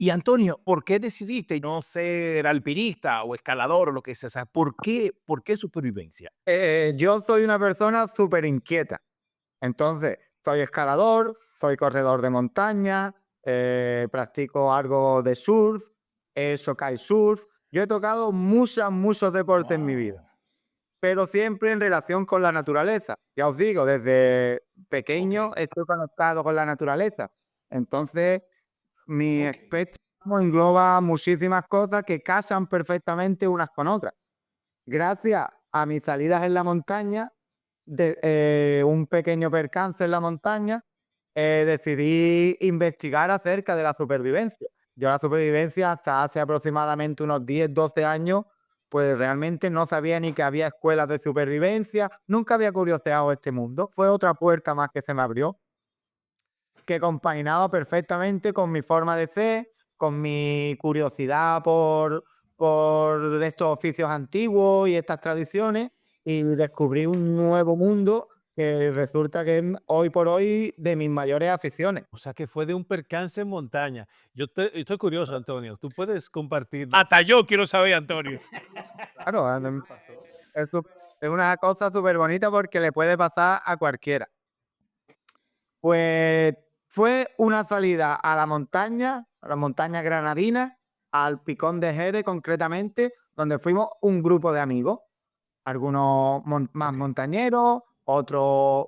Y Antonio, ¿por qué decidiste no ser alpinista o escalador o lo que sea? O sea, ¿por qué supervivencia? Yo soy una persona súper inquieta. Entonces, soy escalador, soy corredor de montaña, practico algo de surf, he hecho kitesurf. Yo he tocado muchos deportes en mi vida, Wow. pero siempre en relación con la naturaleza. Ya os digo, desde Ok, pequeño estoy conectado con la naturaleza. Entonces, mi ok. espectro engloba muchísimas cosas que casan perfectamente unas con otras. Gracias a mis salidas en la montaña, un pequeño percance en la montaña, decidí investigar acerca de la supervivencia. Yo la supervivencia hasta hace aproximadamente unos 10 12 años, pues realmente no sabía ni que había escuelas de supervivencia, nunca había curioseado este mundo. Fue otra puerta más que se me abrió, que compaginaba perfectamente con mi forma de ser, con mi curiosidad por estos oficios antiguos y estas tradiciones, y descubrí un nuevo mundo que resulta que es hoy por hoy de mis mayores aficiones. O sea, que fue de un percance en montaña. Estoy curioso, Antonio, ¿tú puedes compartir? Hasta yo quiero saber, Antonio. Claro, esto es una cosa súper bonita porque le puede pasar a cualquiera. Pues fue una salida a la montaña granadina, al Picón de Jerez concretamente, donde fuimos un grupo de amigos, algunos más Ok. montañeros, otros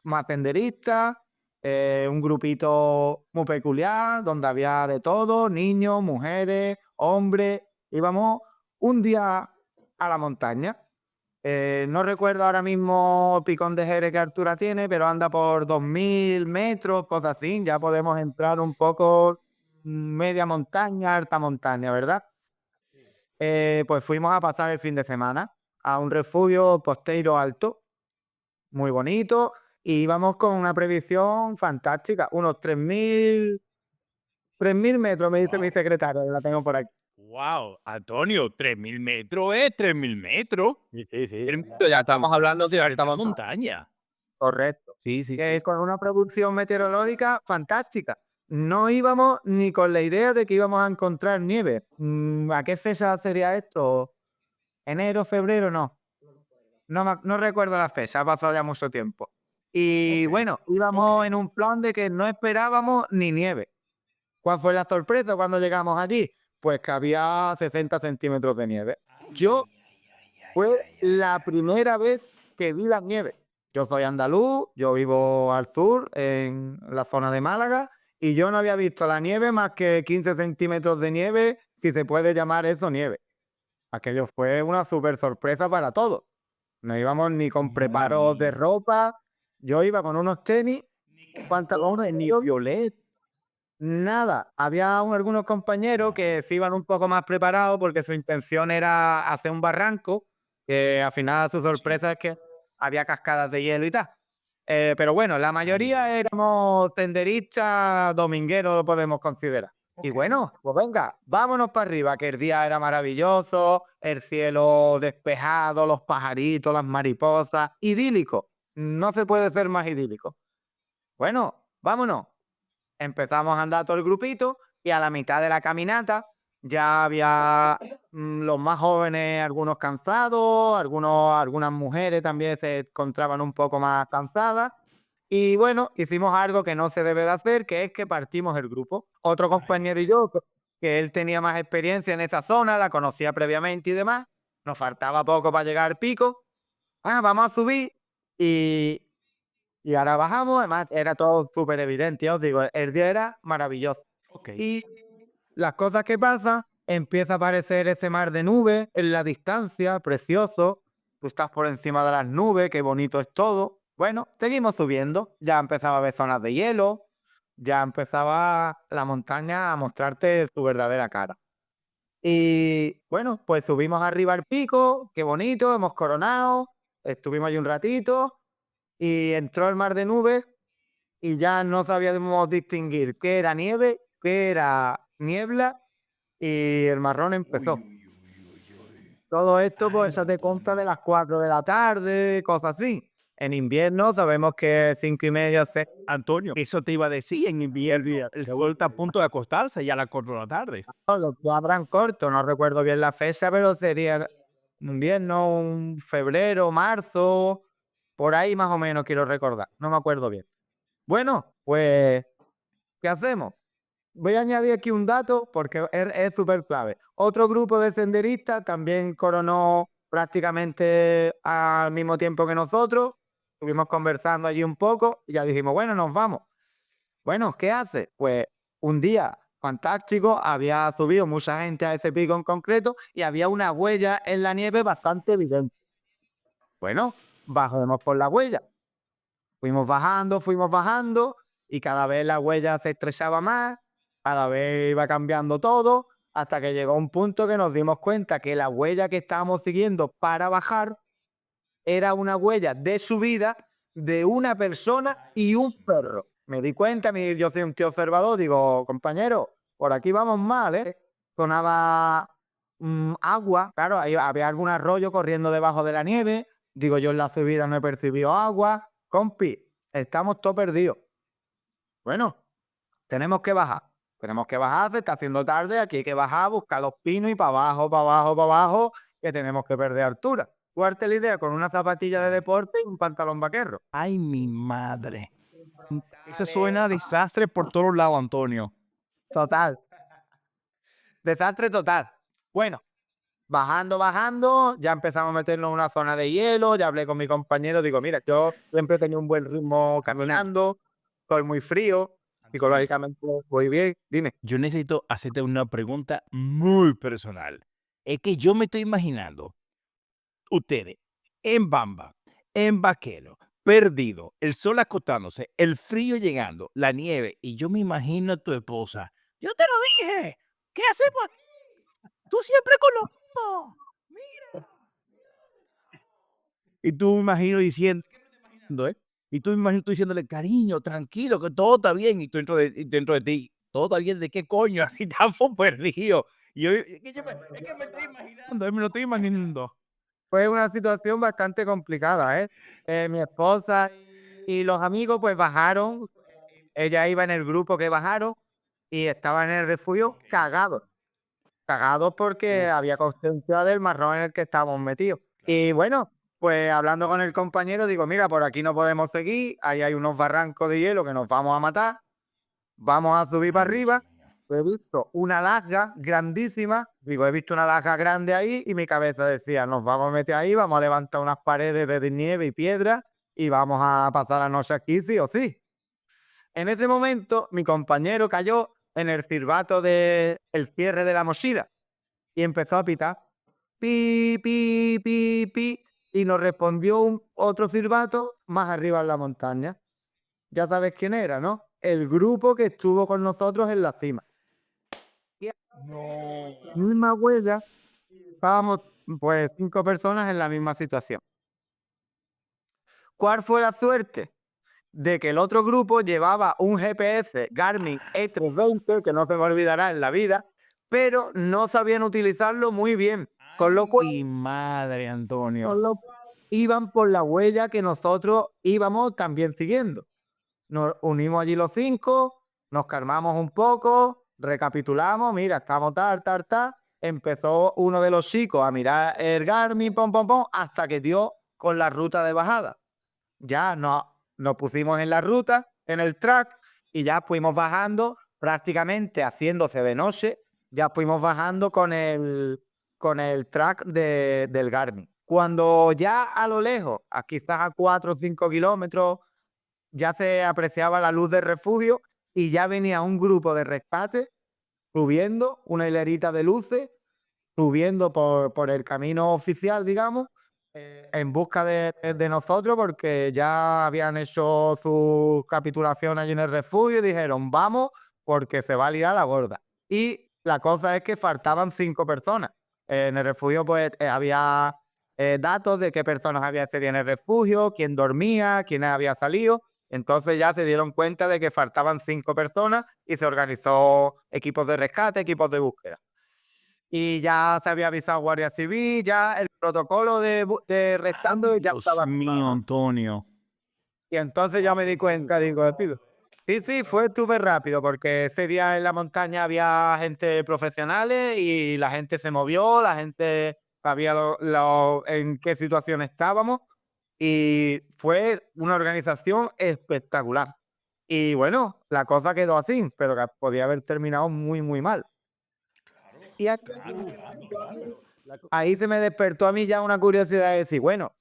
más senderistas, un grupito muy peculiar, donde había de todo, niños, mujeres, hombres. Íbamos un día a la montaña. No recuerdo ahora mismo Picón de Jerez qué altura tiene, pero anda por 2000 metros, cosas así. Ya podemos entrar un poco media montaña, alta montaña, ¿verdad? Pues fuimos a pasar el fin de semana a un refugio Posteiro Alto, muy bonito, y íbamos con una previsión fantástica, unos 3000 metros, me dice mi Wow. secretario, que la tengo por aquí. Wow, Antonio, 3000 metros es 3000 metros. Sí, sí, sí. 3000 Ya estamos hablando de alta de montaña. montaña. Correcto. Sí, sí, Que sí. es con una producción meteorológica fantástica. No íbamos ni con la idea de que íbamos a encontrar nieve. ¿A qué fecha sería esto? ¿Enero, febrero? No. No recuerdo la fecha, ha pasado ya mucho tiempo. Y Ok, bueno, ok. íbamos en un plan de que no esperábamos ni nieve. ¿Cuál fue la sorpresa cuando llegamos allí? Pues que había 60 centímetros de nieve. Ay, Yo ay, ay, ay, ay, Fue ay, ay, la ay. primera vez que vi la nieve. Yo soy andaluz, yo vivo al sur, en la zona de Málaga, y yo no había visto la nieve más que 15 centímetros de nieve, si se puede llamar eso nieve. Aquello fue una súper sorpresa para todos. No íbamos ni con preparos de Muy. ropa, yo iba con unos tenis, Ni pantalones cartones, ni tíos, violet. nada. Había algunos compañeros que Wow. se iban un poco más preparados porque su intención era hacer un barranco, que al final su Sí. sorpresa es que había cascadas de hielo y tal. Pero bueno, la Ay, ay, mayoría ay. éramos senderistas, domingueros, lo podemos considerar. Y Ok. bueno, pues venga, vámonos para arriba, que el día era maravilloso, el cielo despejado, los pajaritos, las mariposas, idílico. No se puede ser más idílico. Bueno, vámonos. Empezamos a andar todo el grupito y a la mitad de la caminata ya había los más jóvenes, algunos cansados, algunas mujeres también se encontraban un poco más cansadas. Y bueno, hicimos algo que no se debe de hacer, que es que partimos el grupo. Otro Ay, compañero ay, y yo, que él tenía más experiencia en esa zona, la conocía previamente y demás, nos faltaba poco para llegar al pico. Ah, vamos a subir y ahora bajamos, además era todo súper evidente, ya os digo, el día era maravilloso. ok. Y las cosas que pasan, empieza a aparecer ese mar de nubes en la distancia, precioso. Tú estás por encima de las nubes, qué bonito es todo. Bueno, seguimos subiendo, ya empezaba a haber zonas de hielo, ya empezaba la montaña a mostrarte su verdadera cara. Y bueno, pues subimos arriba al pico, qué bonito, hemos coronado, estuvimos ahí un ratito y entró el mar de nubes y ya no sabíamos distinguir qué era nieve, qué era niebla, y el marrón Uy, empezó. uy, uy, uy, uy. Todo esto, pues, Ay, esa de compra Antonio. de las 4 de la tarde, cosas así. En invierno sabemos que 5:30, 6. Antonio, eso te iba a decir, en invierno el sol está a punto de acostarse ya a las 4 de la tarde. Lo habrán corto, no recuerdo bien la fecha, pero sería invierno, un febrero, marzo, por ahí más o menos quiero recordar, no me acuerdo bien. Bueno, pues, ¿qué hacemos? Voy a añadir aquí un dato porque es súper clave. Otro grupo de senderistas también coronó prácticamente al mismo tiempo que nosotros. Estuvimos conversando allí un poco y ya dijimos, bueno, nos vamos. Bueno, ¿qué hace? Pues un día fantástico, había subido mucha gente a ese pico en concreto y había una huella en la nieve bastante evidente. Bueno, bajemos por la huella. Fuimos bajando y cada vez la huella se estrechaba más, cada vez iba cambiando todo, hasta que llegó un punto que nos dimos cuenta que la huella que estábamos siguiendo para bajar era una huella de subida de una persona y un perro. Me di cuenta, yo soy un tío observador, digo, compañero, por aquí vamos mal, ¿eh? Sonaba agua, claro, ahí había algún arroyo corriendo debajo de la nieve. Digo, yo en la subida no he percibido agua. Compi, estamos todos perdidos. Bueno, tenemos que bajar. Tenemos que bajar, se está haciendo tarde, aquí hay que bajar, buscar los pinos y para abajo, para abajo, para abajo, que tenemos que perder altura. Cuarta la idea con una zapatilla de deporte y un pantalón vaquero. Ay, mi madre. Eso suena a desastre por todos lados, Antonio. Total. Desastre total. Bueno, bajando, ya empezamos a meternos en una zona de hielo, ya hablé con mi compañero, digo, mira, yo siempre he tenido un buen ritmo caminando, estoy muy frío, psicológicamente voy bien, dime. Yo necesito hacerte una pregunta muy personal. Es que yo me estoy imaginando ustedes en Bamba, en Vaquero, perdido, el sol acostándose, el frío llegando, la nieve, y yo me imagino a tu esposa. Yo te lo dije. ¿Qué hacemos aquí? Tú siempre con lo mismo. Mira. Y tú me imagino diciendo, ¿eh? Y tú me imagino tú diciéndole, cariño, tranquilo, que todo está bien. Y tú dentro de ti, todo está bien, ¿de qué coño? Así estamos perdidos. Y yo, es que me estoy imaginando, me lo estoy imaginando. Fue una situación bastante complicada, ¿eh? Mi esposa y los amigos pues bajaron, ella iba en el grupo que bajaron y estaban en el refugio cagados porque había conciencia del marrón en el que estábamos metidos. Y bueno, pues hablando con el compañero digo, mira, por aquí no podemos seguir, ahí hay unos barrancos de hielo que nos vamos a matar, vamos a subir para arriba. He visto una lasga grandísima, digo, he visto una lasga grande ahí y mi cabeza decía, nos vamos a meter ahí, vamos a levantar unas paredes de nieve y piedra y vamos a pasar la noche aquí sí o sí. En ese momento, mi compañero cayó en el silbato del cierre de la mochila y empezó a pitar. Pi, pi, pi, pi. Y nos respondió otro silbato más arriba en la montaña. Ya sabes quién era, ¿no? El grupo que estuvo con nosotros en la cima. No. Misma huella, estábamos pues 5 personas en la misma situación. ¿Cuál fue la suerte? De que el otro grupo llevaba un GPS Garmin E320, que no se me olvidará en la vida, pero no sabían utilizarlo muy bien, con lo cual, Mi madre, Antonio. iban por la huella que nosotros íbamos también siguiendo. Nos unimos allí los 5, nos calmamos un poco, recapitulamos, mira, estamos tal. Empezó uno de los chicos a mirar el Garmin, pom, pom, pom, hasta que dio con la ruta de bajada. Ya nos pusimos en la ruta, en el track, y ya fuimos bajando, prácticamente haciéndose de noche, ya fuimos bajando con el track del Garmin. Cuando ya a lo lejos, quizás a 4 o 5 kilómetros, ya se apreciaba la luz del refugio y ya venía un grupo de rescate subiendo una hilerita de luces, subiendo por el camino oficial, digamos, en busca de nosotros, porque ya habían hecho su capitulación allí en el refugio y dijeron, vamos, porque se va a liar la gorda. Y la cosa es que faltaban 5 personas. En el refugio, pues, había datos de qué personas había ese día en el refugio, quién dormía, quién había salido. Entonces ya se dieron cuenta de que faltaban 5 personas y se organizó equipos de rescate, equipos de búsqueda. y ya se había avisado Guardia Civil, ya el protocolo de restando ya Dios estaba mío, activado. Antonio. Y entonces ya me di cuenta, digo, "Pido". Sí, sí, fue súper rápido, porque ese día en la montaña había gente profesionales y la gente se movió, la gente sabía en qué situación estábamos y fue una organización espectacular. Y bueno, la cosa quedó así, pero que podía haber terminado muy, muy mal. Y ahí se me despertó a mí ya una curiosidad de decir, bueno,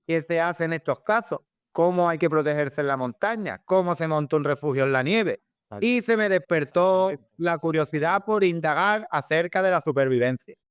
¿qué se hace en estos casos? ¿Cómo hay que protegerse en la montaña? ¿Cómo se monta un refugio en la nieve? Y se me despertó la curiosidad por indagar acerca de la supervivencia.